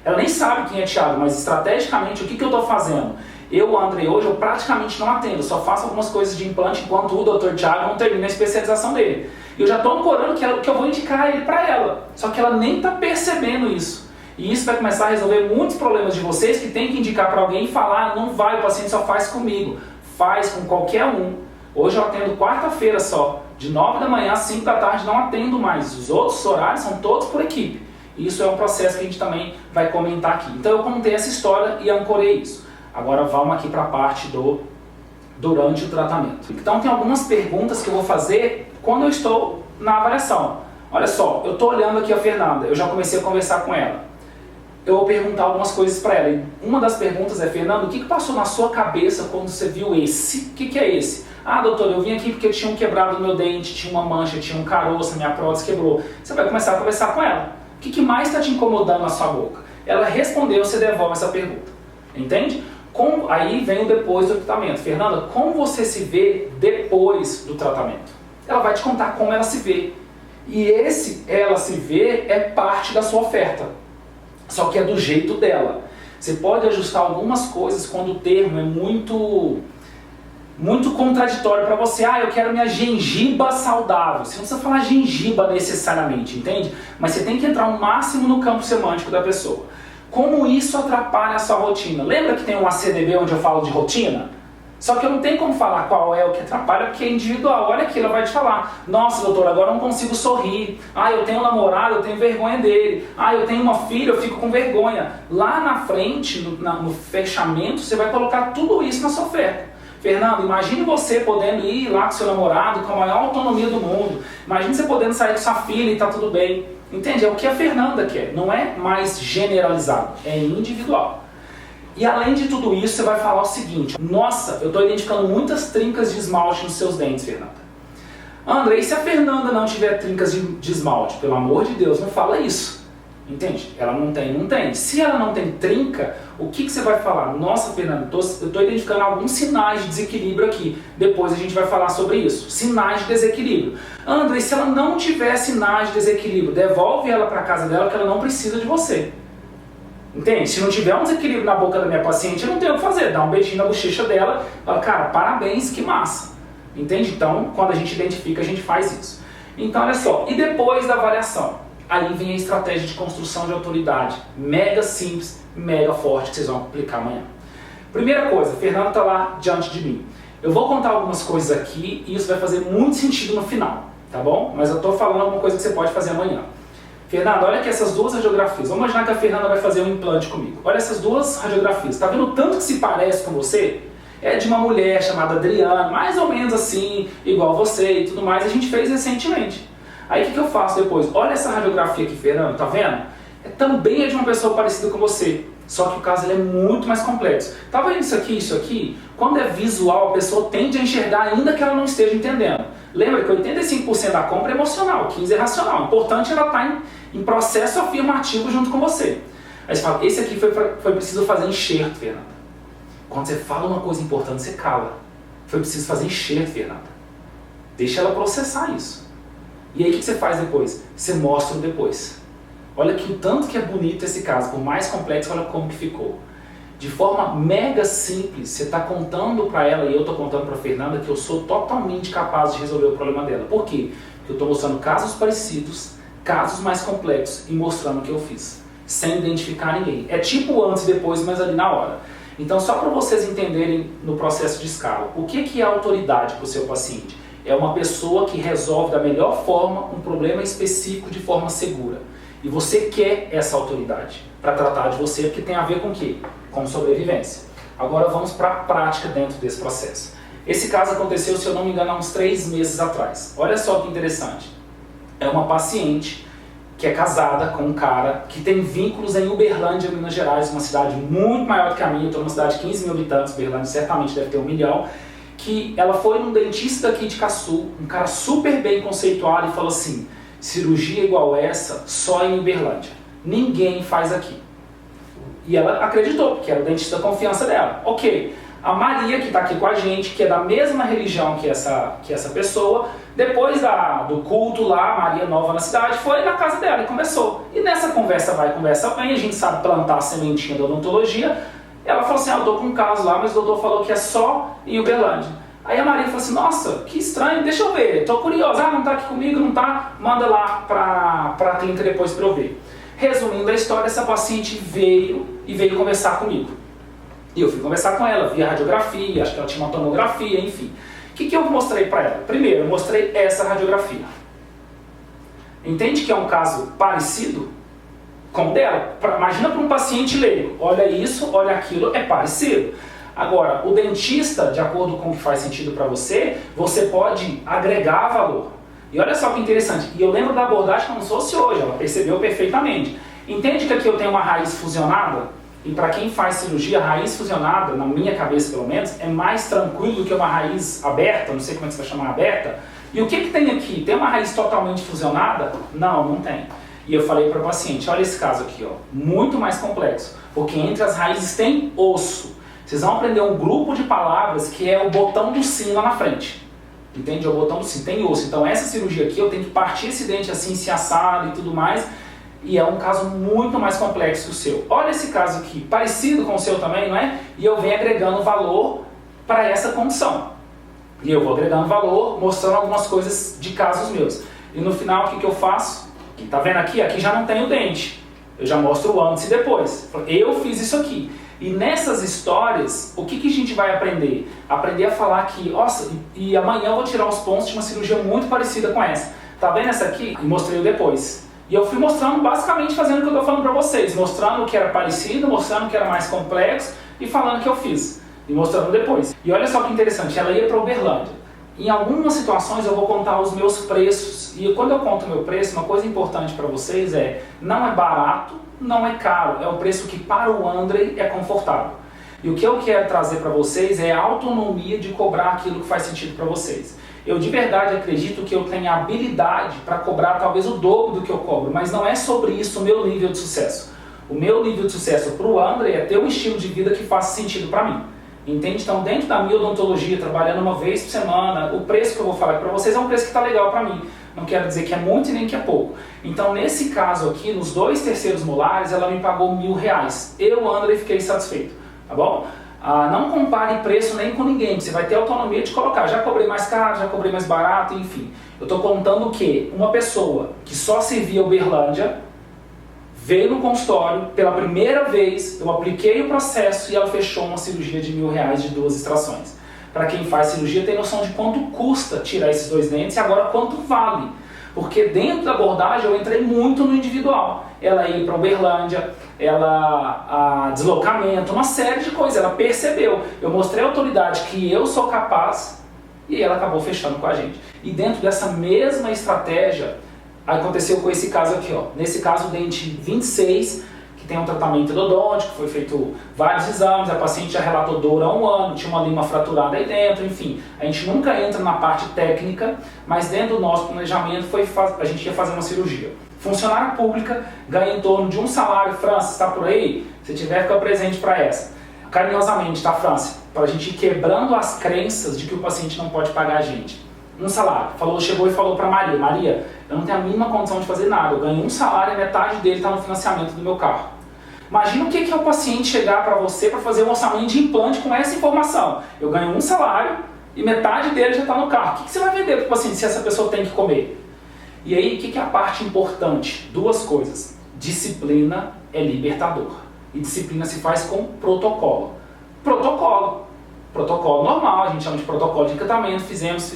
Ela nem sabe quem é Tiago, mas estrategicamente, o que eu estou fazendo? Eu, André, hoje eu praticamente não atendo, só faço algumas coisas de implante enquanto o Dr. Tiago não termina a especialização dele. E eu já estou ancorando que eu vou indicar ele para ela, só que ela nem está percebendo isso. E isso vai começar a resolver muitos problemas de vocês que tem que indicar para alguém e falar, não vai, o paciente só faz comigo. Faz com qualquer um. Hoje eu atendo quarta-feira só, de 9 da manhã às 5 da tarde não atendo mais. Os outros horários são todos por equipe. E isso é um processo que a gente também vai comentar aqui. Então eu contei essa história e ancorei isso. Agora vamos aqui para a parte durante o tratamento. Então tem algumas perguntas que eu vou fazer quando eu estou na avaliação. Olha só, eu estou olhando aqui a Fernanda, eu já comecei a conversar com ela. Eu vou perguntar algumas coisas para ela. E uma das perguntas é, Fernanda, o que passou na sua cabeça quando você viu esse? O que é esse? Ah, doutor, eu vim aqui porque tinha um quebrado no meu dente, tinha uma mancha, tinha um caroço, minha prótese quebrou. Você vai começar a conversar com ela. O que mais está te incomodando na sua boca? Ela respondeu, você devolve essa pergunta. Entende? Aí vem o depois do tratamento. Fernanda, como você se vê depois do tratamento? Ela vai te contar como ela se vê. E esse ela se vê é parte da sua oferta, só que é do jeito dela. Você pode ajustar algumas coisas quando o termo é muito contraditório para você. Eu quero minha gengiba saudável. Você não precisa falar gengiba necessariamente, entende? Mas você tem que entrar o máximo no campo semântico da pessoa. Como isso atrapalha a sua rotina? Lembra que tem um ACDB onde eu falo de rotina? Só que eu não tenho como falar qual é o que atrapalha, porque é individual. Olha aqui, ela vai te falar: nossa, doutor, agora eu não consigo sorrir. Eu tenho um namorado, eu tenho vergonha dele. Eu tenho uma filha, eu fico com vergonha. Lá na frente, no fechamento, você vai colocar tudo isso na sua oferta. Fernando, imagine você podendo ir lá com seu namorado com a maior autonomia do mundo. Imagine você podendo sair com sua filha e tá tudo bem. Entende? É o que a Fernanda quer. Não é mais generalizado, é individual. E além de tudo isso, você vai falar o seguinte: nossa, eu estou identificando muitas trincas de esmalte nos seus dentes, Fernanda. André, e se a Fernanda não tiver trincas de esmalte? Pelo amor de Deus, não fala isso. Entende? Ela não tem. Se ela não tem trinca, o que você vai falar? Nossa, Fernanda, eu estou identificando alguns sinais de desequilíbrio aqui. Depois a gente vai falar sobre isso. Sinais de desequilíbrio. André, se ela não tiver sinais de desequilíbrio, devolve ela para casa dela, que ela não precisa de você. Entende? Se não tiver um desequilíbrio na boca da minha paciente, eu não tenho o que fazer. Dá um beijinho na bochecha dela, fala: cara, parabéns, que massa. Entende? Então, quando a gente identifica, a gente faz isso. Então, olha só. E depois da avaliação? Aí vem a estratégia de construção de autoridade. Mega simples, mega forte, que vocês vão aplicar amanhã. Primeira coisa, Fernando está lá diante de mim. Eu vou contar algumas coisas aqui e isso vai fazer muito sentido no final, tá bom? Mas eu estou falando alguma coisa que você pode fazer amanhã. Fernanda, olha aqui essas duas radiografias. Vamos imaginar que a Fernanda vai fazer um implante comigo. Olha essas duas radiografias. Está vendo o tanto que se parece com você? É de uma mulher chamada Adriana, mais ou menos assim, igual você e tudo mais. A gente fez recentemente. Aí o que eu faço depois? Olha essa radiografia aqui, Fernando, tá vendo? Também é de uma pessoa parecida com você, só que o caso ele é muito mais complexo. Tá vendo isso aqui? Quando é visual, a pessoa tende a enxergar ainda que ela não esteja entendendo. Lembra que 85% da compra é emocional, 15% é racional. O importante é ela estar em processo afirmativo junto com você. Aí você fala: esse aqui foi preciso fazer enxerto, Fernanda. Quando você fala uma coisa importante, você cala. Foi preciso fazer enxerto, Fernanda. Deixa ela processar isso. E aí o que você faz depois? Você mostra o depois. Olha que o tanto que é bonito esse caso, por mais complexo, olha como que ficou. De forma mega simples, você está contando para ela, e eu estou contando para a Fernanda, que eu sou totalmente capaz de resolver o problema dela. Por quê? Porque eu estou mostrando casos parecidos, casos mais complexos e mostrando o que eu fiz, sem identificar ninguém. É tipo antes e depois, mas ali na hora. Então, só para vocês entenderem no processo de escala, o que é autoridade para o seu paciente? É uma pessoa que resolve da melhor forma um problema específico de forma segura. E você quer essa autoridade para tratar de você, porque tem a ver com o quê? Com sobrevivência. Agora vamos para a prática dentro desse processo. Esse caso aconteceu, se eu não me engano, há uns 3 meses atrás. Olha só que interessante. É uma paciente que é casada com um cara que tem vínculos em Uberlândia, Minas Gerais, uma cidade muito maior do que a minha. Eu estou numa cidade de 15 mil habitantes, Uberlândia certamente deve ter 1 milhão. Que ela foi num dentista daqui de Caçu, um cara super bem conceituado, e falou assim: cirurgia igual essa só em Uberlândia, ninguém faz aqui. E ela acreditou, porque era o dentista da confiança dela. Ok, a Maria, que está aqui com a gente, que é da mesma religião que essa pessoa, depois do culto lá, Maria nova na cidade, foi na casa dela e conversou. E nessa conversa vai, conversa vem, a gente sabe plantar a sementinha da odontologia. Ela falou assim: eu estou com um caso lá, mas o doutor falou que é só em Uberlândia. Aí a Maria falou assim: nossa, que estranho, deixa eu ver, estou curiosa, não está aqui comigo, não está, manda lá para a clínica depois para eu ver. Resumindo a história, essa paciente veio conversar comigo. E eu fui conversar com ela, vi a radiografia, acho que ela tinha uma tomografia, enfim. O que eu mostrei para ela? Primeiro, eu mostrei essa radiografia. Entende que é um caso parecido com o dela? Imagina para um paciente leigo, olha isso, olha aquilo, é parecido. Agora, o dentista, de acordo com o que faz sentido para você, você pode agregar valor. E olha só que interessante, e eu lembro da abordagem como se fosse hoje, ela percebeu perfeitamente. Entende que aqui eu tenho uma raiz fusionada? E para quem faz cirurgia, a raiz fusionada, na minha cabeça pelo menos, é mais tranquilo do que uma raiz aberta, não sei como é que você vai chamar aberta. E o que tem aqui? Tem uma raiz totalmente fusionada? Não, não tem. E eu falei para o paciente: olha esse caso aqui, ó, muito mais complexo, porque entre as raízes tem osso. Vocês vão aprender um grupo de palavras que é o botão do sim lá na frente. Entende? É o botão do sim, tem osso. Então essa cirurgia aqui eu tenho que partir esse dente assim, se assado e tudo mais. E é um caso muito mais complexo que o seu. Olha esse caso aqui, parecido com o seu também, não é? E eu venho agregando valor para essa condição. E eu vou agregando valor, mostrando algumas coisas de casos meus. E no final, o que eu faço? Tá vendo aqui? Aqui já não tem o dente. Eu já mostro o antes e depois. Eu fiz isso aqui. E nessas histórias, o que a gente vai aprender? Aprender a falar que, nossa, e amanhã eu vou tirar os pontos de uma cirurgia muito parecida com essa. Tá vendo essa aqui? E mostrei o depois. E eu fui mostrando, basicamente fazendo o que eu estou falando para vocês. Mostrando o que era parecido, mostrando o que era mais complexo e falando o que eu fiz. E mostrando depois. E olha só que interessante, ela ia para Uberlândia. Em algumas situações eu vou contar os meus preços. E quando eu conto o meu preço, uma coisa importante para vocês é, não é barato, não é caro. É o preço que para o Andrei é confortável. E o que eu quero trazer para vocês é a autonomia de cobrar aquilo que faz sentido para vocês. Eu de verdade acredito que eu tenho habilidade para cobrar talvez o dobro do que eu cobro, mas não é sobre isso o meu nível de sucesso. O meu nível de sucesso para o Andrei é ter um estilo de vida que faça sentido para mim. Entende? Então, dentro da minha odontologia, trabalhando uma vez por semana, o preço que eu vou falar para vocês é um preço que está legal para mim. Não quero dizer que é muito e nem que é pouco. Então, nesse caso aqui, nos 2 terceiros molares, ela me pagou R$1.000. Eu, Andrei, fiquei satisfeito. Tá bom? Não compare preço nem com ninguém, você vai ter autonomia de colocar. Já cobrei mais caro, já cobrei mais barato, enfim. Eu estou contando que uma pessoa que só servia Uberlândia veio no consultório, pela primeira vez, eu apliquei o processo e ela fechou uma cirurgia de R$1.000 de 2 extrações. Para quem faz cirurgia tem noção de quanto custa tirar esses 2 dentes e agora quanto vale. Porque dentro da abordagem eu entrei muito no individual. Ela ia para Uberlândia, deslocamento, uma série de coisas. Ela percebeu. Eu mostrei à autoridade que eu sou capaz e ela acabou fechando com a gente. E dentro dessa mesma estratégia, aconteceu com esse caso aqui, ó. Nesse caso, o dente 26, que tem um tratamento endodôntico, foi feito vários exames, a paciente já relatou dor há 1 ano, tinha uma lima fraturada aí dentro, enfim. A gente nunca entra na parte técnica, mas dentro do nosso planejamento a gente ia fazer uma cirurgia. Funcionária pública ganha em torno de um salário. França, está por aí? Se tiver, fica presente para essa. Carinhosamente, tá, França? Para a gente ir quebrando as crenças de que o paciente não pode pagar a gente. Um salário. Chegou e falou para Maria, Maria, eu não tenho a mínima condição de fazer nada, eu ganho um salário e metade dele está no financiamento do meu carro. Imagina o que é o paciente chegar para você para fazer um orçamento de implante com essa informação. Eu ganho um salário e metade dele já está no carro. O que você vai vender para o paciente se essa pessoa tem que comer? E aí, o que é a parte importante? 2 coisas. Disciplina é libertador. E disciplina se faz com protocolo. Protocolo normal, a gente chama de protocolo de encantamento, fizemos.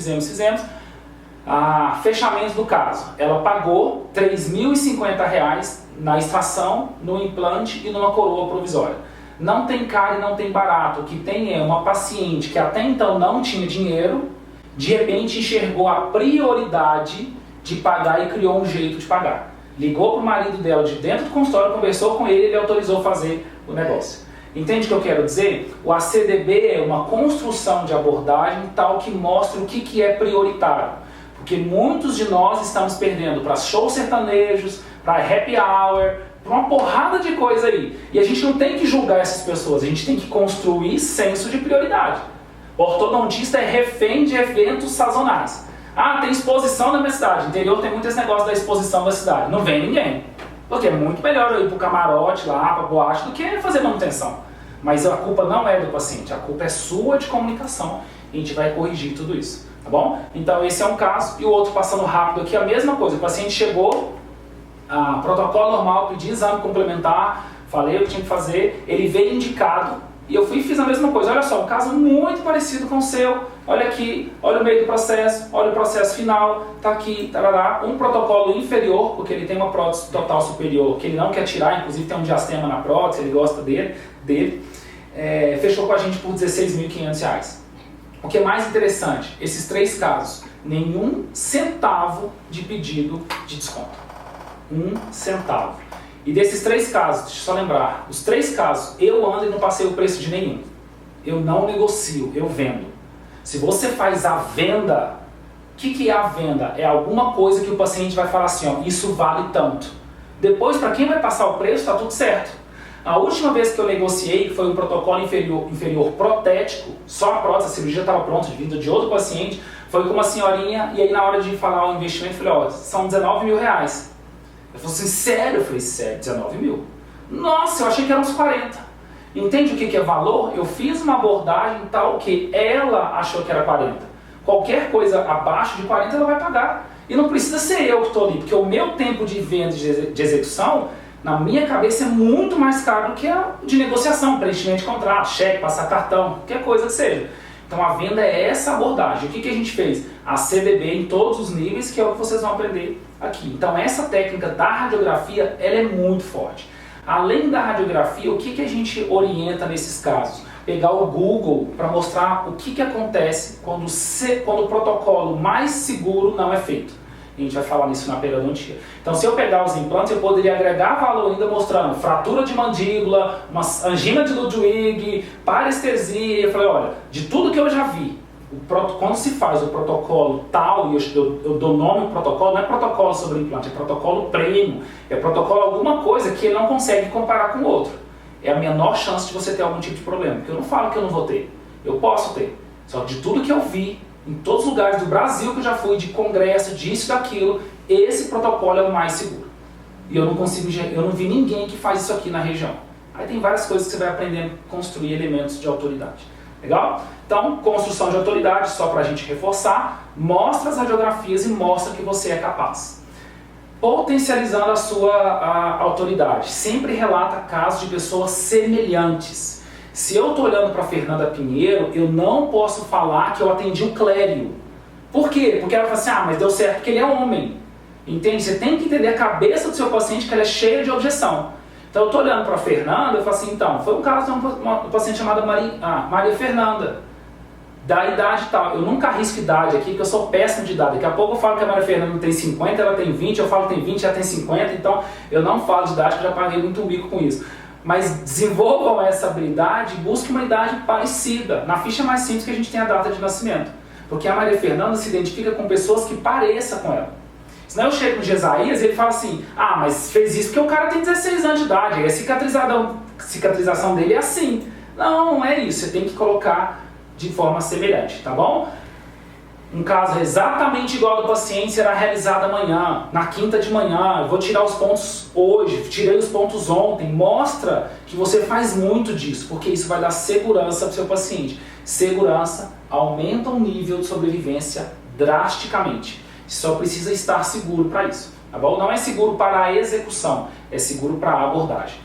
Fechamento do caso. Ela pagou R$3.050 na extração, no implante e numa coroa provisória. Não tem caro e não tem barato. O que tem é uma paciente que até então não tinha dinheiro, de repente enxergou a prioridade de pagar e criou um jeito de pagar. Ligou para o marido dela de dentro do consultório, conversou com ele e ele autorizou fazer o negócio. Entende o que eu quero dizer? O ACDB é uma construção de abordagem tal que mostra o que é prioritário. Porque muitos de nós estamos perdendo para shows sertanejos, para happy hour, para uma porrada de coisa aí. E a gente não tem que julgar essas pessoas, a gente tem que construir senso de prioridade. O ortodontista é refém de eventos sazonais. Tem exposição na minha cidade. No interior tem muito esse negócio da exposição da cidade. Não vem ninguém. Porque é muito melhor eu ir para o camarote lá, para a boate, do que fazer manutenção. Mas a culpa não é do paciente, a culpa é sua de comunicação. E a gente vai corrigir tudo isso, tá bom? Então esse é um caso. E o outro, passando rápido aqui, a mesma coisa. O paciente chegou, protocolo normal, pedi exame complementar, falei o que tinha que fazer, ele veio indicado. E eu fui e fiz a mesma coisa. Olha só, um caso muito parecido com o seu. Olha aqui, olha o meio do processo, olha o processo final, tá aqui, tarará. Um protocolo inferior, porque ele tem uma prótese total superior que ele não quer tirar, inclusive tem um diastema na prótese, ele gosta dele. Fechou com a gente por R$16.500. O que é mais interessante, esses 3 casos, nenhum centavo de pedido de desconto. 1 centavo. E desses 3 casos, deixa eu só lembrar, os 3 casos, eu ando e não passei o preço de nenhum. Eu não negocio, eu vendo. Se você faz a venda, o que é a venda? É alguma coisa que o paciente vai falar assim, ó, isso vale tanto. Depois, para quem vai passar o preço, está tudo certo. A última vez que eu negociei, que foi um protocolo inferior protético, só a prótese, a cirurgia estava pronta, de vinda de outro paciente, Foi com uma senhorinha, e aí na hora de falar o investimento, eu falei, ó, são 19 mil reais. Eu falei assim, sério? Eu falei, sério, 19 mil? Nossa, eu achei que eram uns 40. Entende o que é valor? Eu fiz uma abordagem tal que ela achou que era 40. Qualquer coisa abaixo de 40 ela vai pagar. E não precisa ser eu que estou ali, porque o meu tempo de venda de execução, na minha cabeça, é muito mais caro do que a de negociação, preenchimento de contrato, cheque, passar cartão, qualquer coisa que seja. Então a venda é essa abordagem. O que a gente fez? A CDB em todos os níveis, que é o que vocês vão aprender aqui. Então essa técnica da radiografia, ela é muito forte. Além da radiografia, o que a gente orienta nesses casos? Pegar o Google para mostrar o que acontece quando o protocolo mais seguro não é feito. A gente vai falar nisso na periodontia. Então, se eu pegar os implantes, eu poderia agregar valor ainda mostrando fratura de mandíbula, uma angina de Ludwig, parestesia. Eu falei, olha, de tudo que eu já vi, quando se faz o protocolo tal, e eu dou nome ao protocolo, não é protocolo sobre implante, é protocolo premium, é protocolo alguma coisa que ele não consegue comparar com o outro. É a menor chance de você ter algum tipo de problema, porque eu não falo que eu não vou ter, eu posso ter. Só que de tudo que eu vi, em todos os lugares do Brasil que eu já fui, de congresso, disso, daquilo, esse protocolo é o mais seguro. E eu não vi ninguém que faz isso aqui na região. Aí tem várias coisas que você vai aprendendo a construir elementos de autoridade. Legal? Então, construção de autoridade, só para a gente reforçar, mostra as radiografias e mostra que você é capaz. Potencializando a sua autoridade. Sempre relata casos de pessoas semelhantes. Se eu estou olhando para a Fernanda Pinheiro, eu não posso falar que eu atendi o Clério. Por quê? Porque ela fala assim, mas deu certo porque ele é homem. Entende? Você tem que entender a cabeça do seu paciente, que ela é cheia de objeção. Então eu estou olhando para a Fernanda e falo assim, então, foi um caso de uma paciente chamada Maria Fernanda, da idade e tal. Eu nunca arrisco idade aqui, porque eu sou péssimo de idade. Daqui a pouco eu falo que a Maria Fernanda tem 50, ela tem 20, eu falo que tem 20, ela tem 50, então eu não falo de idade, porque eu já paguei muito bico com isso. Mas desenvolvam essa habilidade e busquem uma idade parecida. Na ficha mais simples que a gente tem a data de nascimento. Porque a Maria Fernanda se identifica com pessoas que pareçam com ela. Senão eu chego no Gesaías e ele fala assim, mas fez isso porque o cara tem 16 anos de idade, a cicatrização dele é assim. Não é isso, você tem que colocar de forma semelhante, tá bom? Um caso exatamente igual ao do paciente será realizado amanhã, na quinta de manhã. Eu vou tirar os pontos hoje, tirei os pontos ontem. Mostra que você faz muito disso, porque isso vai dar segurança para o seu paciente. Segurança aumenta o nível de sobrevivência drasticamente. Só precisa estar seguro para isso, tá bom? Não é seguro para a execução, é seguro para a abordagem.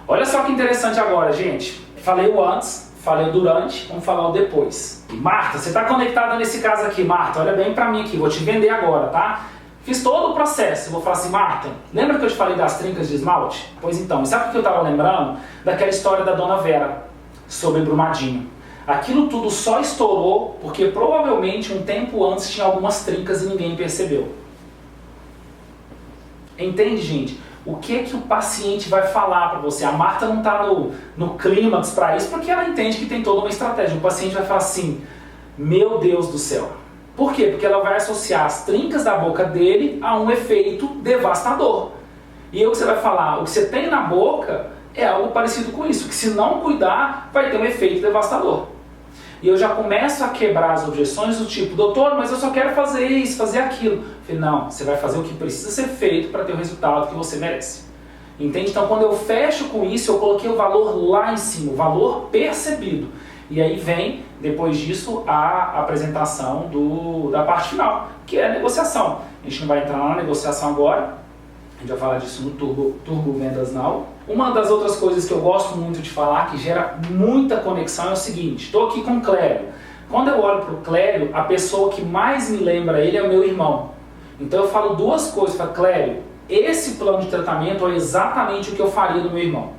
Olha só que interessante agora, gente. Falei o antes, falei o durante, vamos falar o depois. E Marta, você está conectada nesse caso aqui, Marta, olha bem para mim aqui, vou te vender agora, tá? Fiz todo o processo, vou falar assim, Marta, lembra que eu te falei das trincas de esmalte? Pois então, sabe o que eu estava lembrando? Daquela história da Dona Vera, sobre Brumadinho. Aquilo tudo só estourou porque provavelmente um tempo antes tinha algumas trincas e ninguém percebeu. Entende, gente? O que o paciente vai falar para você? A Marta não está no clímax para isso porque ela entende que tem toda uma estratégia. O paciente vai falar assim, meu Deus do céu. Por quê? Porque ela vai associar as trincas da boca dele a um efeito devastador. E o que você vai falar, o que você tem na boca é algo parecido com isso, que se não cuidar vai ter um efeito devastador. E eu já começo a quebrar as objeções do tipo, doutor, mas eu só quero fazer isso, fazer aquilo. Eu falei, não, você vai fazer o que precisa ser feito para ter o resultado que você merece. Entende? Então quando eu fecho com isso, eu coloquei o valor lá em cima, o valor percebido. E aí vem, depois disso, a apresentação da parte final, que é a negociação. A gente não vai entrar na negociação agora, a gente vai falar disso no Turbo Vendas Now. Uma das outras coisas que eu gosto muito de falar, que gera muita conexão, é o seguinte, estou aqui com o Clério. Quando eu olho para o Clério, a pessoa que mais me lembra ele é o meu irmão. Então eu falo duas coisas para Clério, esse plano de tratamento é exatamente o que eu faria no meu irmão,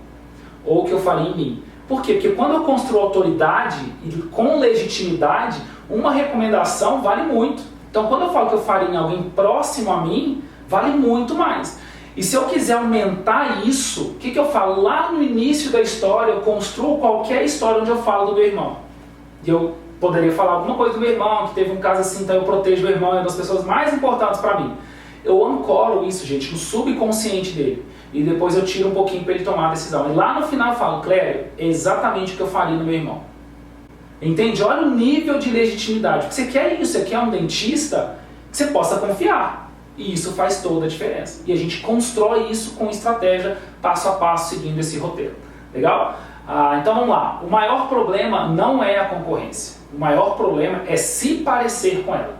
ou o que eu faria em mim. Por quê? Porque quando eu construo autoridade e com legitimidade, uma recomendação vale muito. Então quando eu falo que eu faria em alguém próximo a mim, vale muito mais. E se eu quiser aumentar isso, o que eu falo? Lá no início da história, eu construo qualquer história onde eu falo do meu irmão. E eu poderia falar alguma coisa do meu irmão, que teve um caso assim, então eu protejo o meu irmão, é uma das pessoas mais importantes para mim. Eu ancoro isso, gente, no subconsciente dele. E depois eu tiro um pouquinho para ele tomar a decisão. E lá no final eu falo, Clério, é exatamente o que eu faria no meu irmão. Entende? Olha o nível de legitimidade. Você quer isso, você quer um dentista que você possa confiar. E isso faz toda a diferença. E a gente constrói isso com estratégia, passo a passo, seguindo esse roteiro. Legal? Então vamos lá. O maior problema não é a concorrência. O maior problema é se parecer com ela.